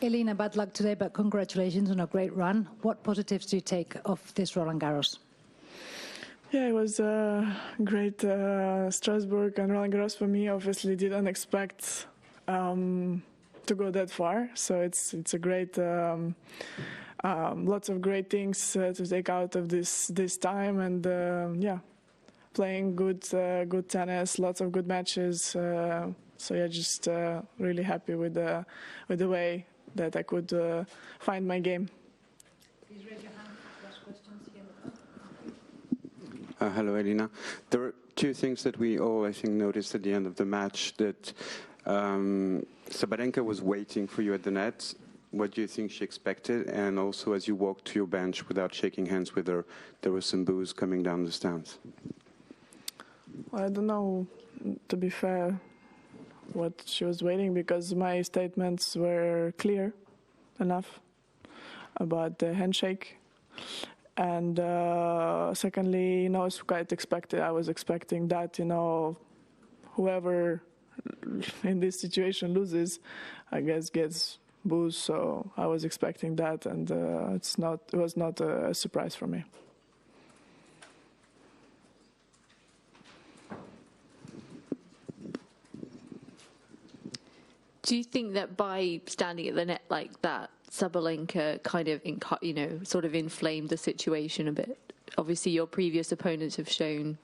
Elina, bad luck today, but congratulations on a great run. What positives do you take of this Roland Garros? Yeah, it was great. Strasbourg and Roland Garros for me. Obviously, didn't expect to go that far. So it's a great, lots of great things to take out of this time, and yeah, playing good tennis, lots of good matches. So yeah, just really happy with the way that I could find my game. Please raise your hand for last questions here. Hello, Elina. There are two things that we all, I think, noticed at the end of the match, that Sabalenka was waiting for you at the net. What do you think she expected? And also, as you walked to your bench without shaking hands with her, there was some boos coming down the stands. Well, I don't know, to be fair, what she was waiting, because my statements were clear enough about the handshake. And secondly, you know, it's quite expected. I was expecting that, you know, whoever in this situation loses, I guess gets boos. So I was expecting that, and it was not a surprise for me. Do you think that by standing at the net like that, Sabalenka kind of, you know, sort of inflamed the situation a bit? Obviously, your previous opponents have shown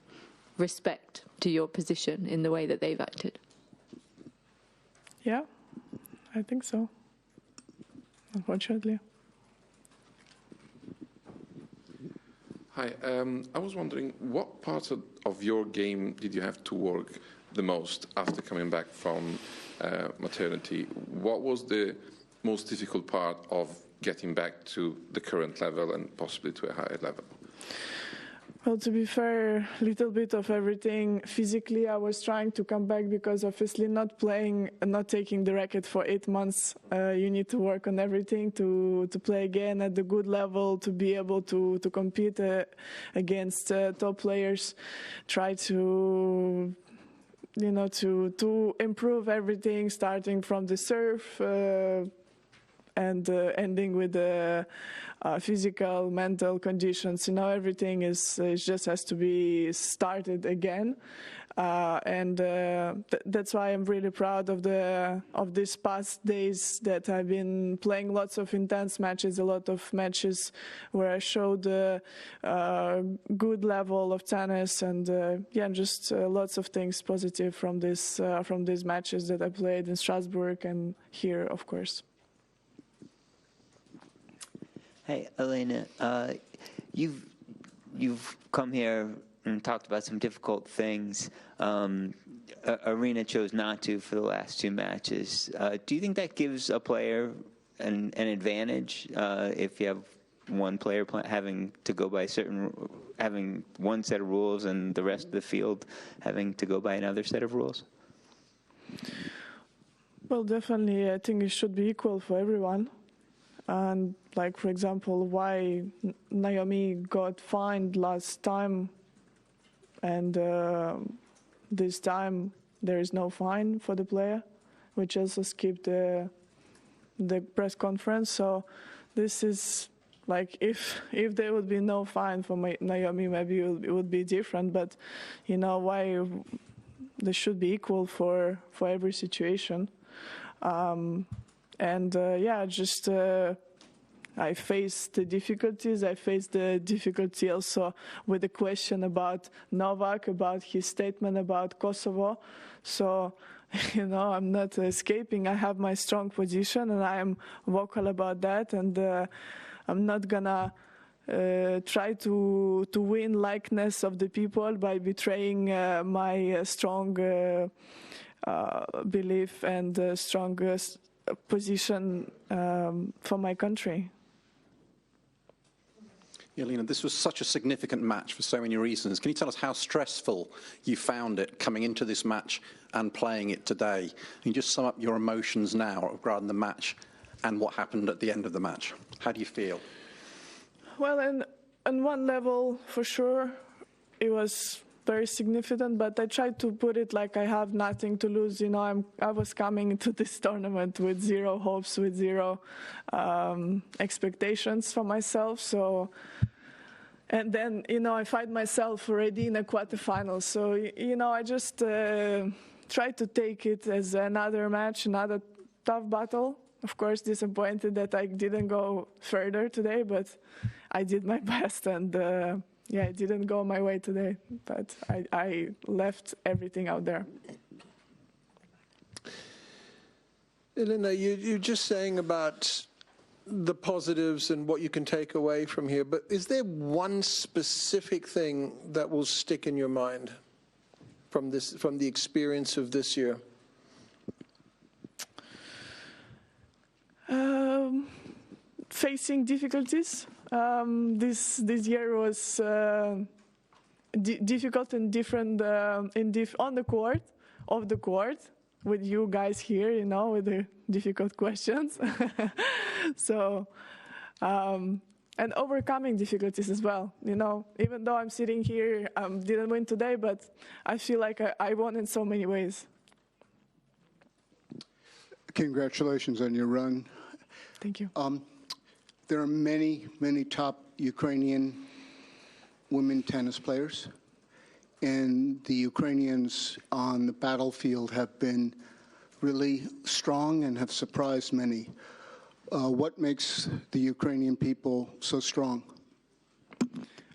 respect to your position in the way that they've acted. Yeah, I think so, unfortunately. Hi, I was wondering, what part of your game did you have to work the most after coming back from maternity? What was the most difficult part of getting back to the current level and possibly to a higher level? Well, to be fair, a little bit of everything. Physically, I was trying to come back because obviously not playing and not taking the racket for 8 months, you need to work on everything to play again at the good level, to be able to compete against top players, try to, you know, to improve everything, starting from the serve and ending with the physical, mental conditions. You know, everything is just has to be started again, and that's why I'm really proud of these past days that I've been playing lots of intense matches, a lot of matches where I showed a good level of tennis, and yeah, just lots of things positive from these matches that I played in Strasbourg and here, of course. Hey, Elina, you've come here and talked about some difficult things. Aryna chose not to for the last 2 matches. Do you think that gives a player an advantage if you have one player having to go by having one set of rules and the rest of the field having to go by another set of rules? Well, definitely, I think it should be equal for everyone. And like, for example, why Naomi got fined last time and this time there is no fine for the player, which also skipped the press conference. So this is like, if there would be no fine for Naomi, maybe it would be different. But you know, why they should be equal for every situation. Yeah, just I faced the difficulties. I faced the difficulty also with the question about Novak, about his statement about Kosovo. So, you know, I'm not escaping. I have my strong position, and I am vocal about that. And I'm not gonna try to win likeness of the people by betraying my strong belief and strongest position for my country. Elina, this was such a significant match for so many reasons. Can you tell us how stressful you found it coming into this match and playing it today? Can you just sum up your emotions now regarding the match and what happened at the end of the match? How do you feel? Well, on one level, for sure, it was very significant, but I tried to put it like I have nothing to lose. You know, I was coming into this tournament with zero hopes, with zero expectations for myself. So, and then, you know, I find myself already in a quarterfinal. So, you know, I just tried to take it as another match, another tough battle. Of course, disappointed that I didn't go further today, but I did my best, and yeah, it didn't go my way today, but I left everything out there. Elina, you're just saying about the positives and what you can take away from here, but is there one specific thing that will stick in your mind from the experience of this year? Facing difficulties. This year was difficult and different on the court, off the court, with you guys here, you know, with the difficult questions. So, and overcoming difficulties as well, you know. Even though I'm sitting here, didn't win today, but I feel like I won in so many ways. Congratulations on your run. Thank you. There are many, many top Ukrainian women tennis players, and the Ukrainians on the battlefield have been really strong and have surprised many. What makes the Ukrainian people so strong?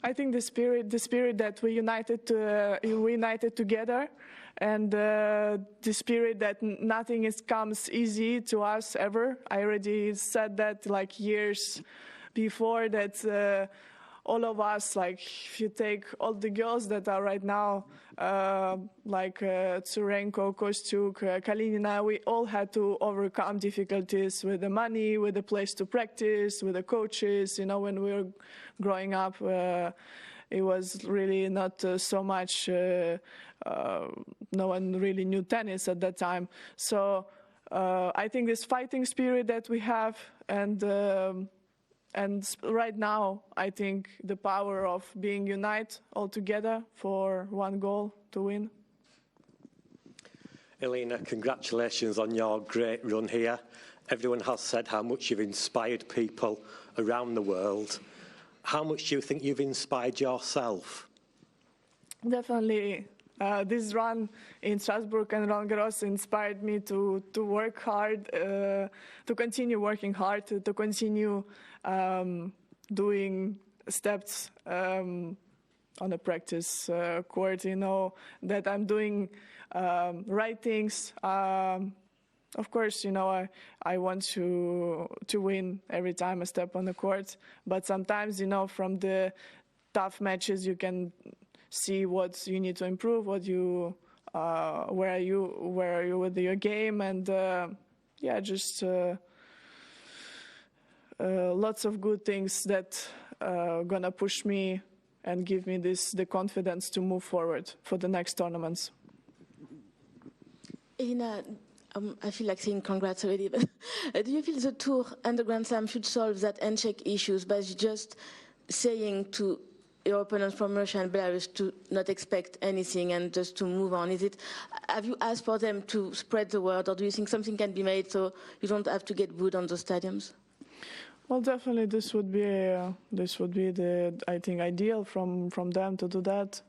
I think the spirit that we united together, and the spirit that nothing comes easy to us ever. I already said that like years before, that all of us, like if you take all the girls that are right now, like Tsurenko, Kostyuk, Kalinina, we all had to overcome difficulties with the money, with the place to practice, with the coaches. You know, when we were growing up, it was really not so much, no one really knew tennis at that time. So I think this fighting spirit that we have, and right now, I think the power of being united all together for one goal to win. Elina, congratulations on your great run here. Everyone has said how much you've inspired people around the world. How much do you think you've inspired yourself? Definitely. This run in Strasbourg and Roland Garros inspired me to work hard, to continue working hard, to continue doing steps on the practice court, you know, that I'm doing right things. Of course, you know, I want to win every time I step on the court, but sometimes, you know, from the tough matches, you can see what you need to improve, what you, where are you with your game, and yeah, just lots of good things that gonna push me and give me the confidence to move forward for the next tournaments. Elina, I feel like saying congrats already, but do you feel the Tour and the Grand Slam should solve that handshake issues by just saying to your opponents from Russia and Belarus to not expect anything and just to move on? Have you asked for them to spread the word, or do you think something can be made so you don't have to get booed on the stadiums? Well, definitely, this would be the, I think, ideal from them to do that.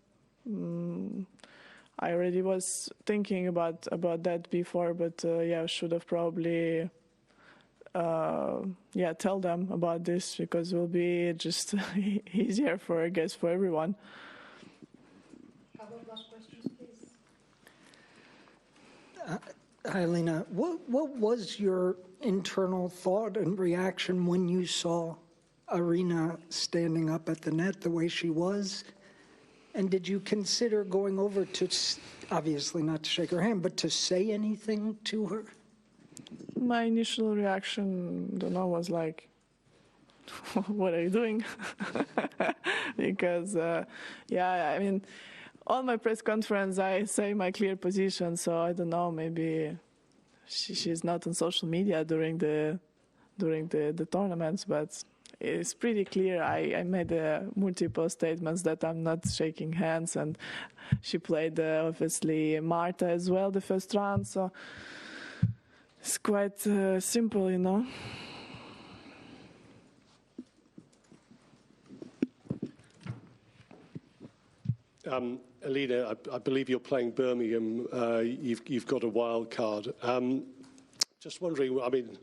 I already was thinking about that before, but yeah, I should have probably tell them about this, because it will be just easier for, I guess, for everyone. How about last questions, please? Hi, Elina. What was your internal thought and reaction when you saw Aryna standing up at the net the way she was? And did you consider going over to, obviously not to shake her hand, but to say anything to her? My initial reaction, I don't know, was like, what are you doing? Because, yeah, I mean, on my press conference, I say my clear position, so I don't know, maybe she's not on social media during the tournaments, but it's pretty clear. I made multiple statements that I'm not shaking hands, and she played obviously Marta as well the first round, so it's quite simple, you know. Elina, I believe you're playing Birmingham. You've got a wild card. Just wondering, I mean,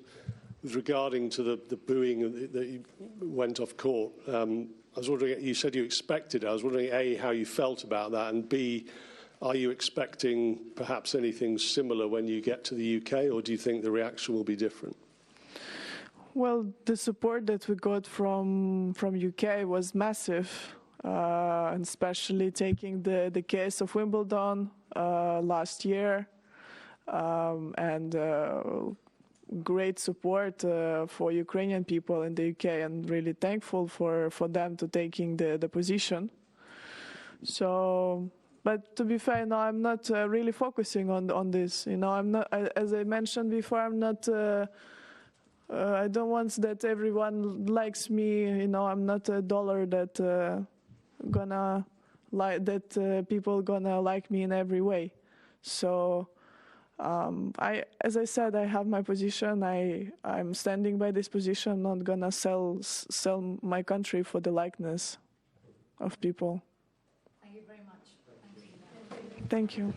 regarding to the booing that you went off court, I was wondering, you said you expected it. I was wondering, A, how you felt about that, and B, are you expecting perhaps anything similar when you get to the UK, or do you think the reaction will be different? Well, the support that we got from UK was massive. And especially taking the case of Wimbledon last year, and great support for Ukrainian people in the UK, and really thankful for them to taking the position. So, but to be fair, no, I'm not really focusing on this. You know, I'm not, as I mentioned before, I'm not. I don't want that everyone likes me. You know, I'm not a dollar that. Gonna like that people gonna like me in every way. So as I said, I have my position. I'm standing by this position, not gonna sell my country for the likeness of people. Thank you very much. Thank you.